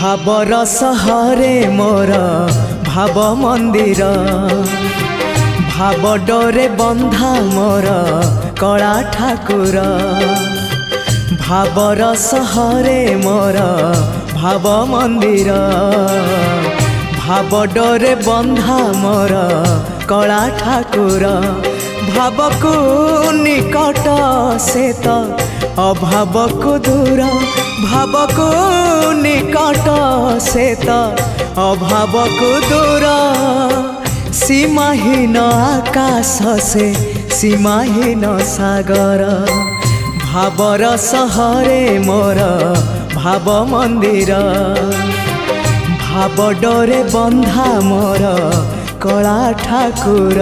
भावर सहरे मोर भाव मंदिर भाव डोरे बंधा मोर कला ठाकुर भावर सहरे मोर भाव मंदिर भाव डोरे बंधा मोर कला ठाकुर भाव को निकट से तो अभाव को दूर भाव को निकट से तो अभाव को दूर सीमाहीन आकाश से सीमाहीन सागर भावर सहरे मोर भाव मंदिर भाव डोरे बंधा मोर कला ठाकुर।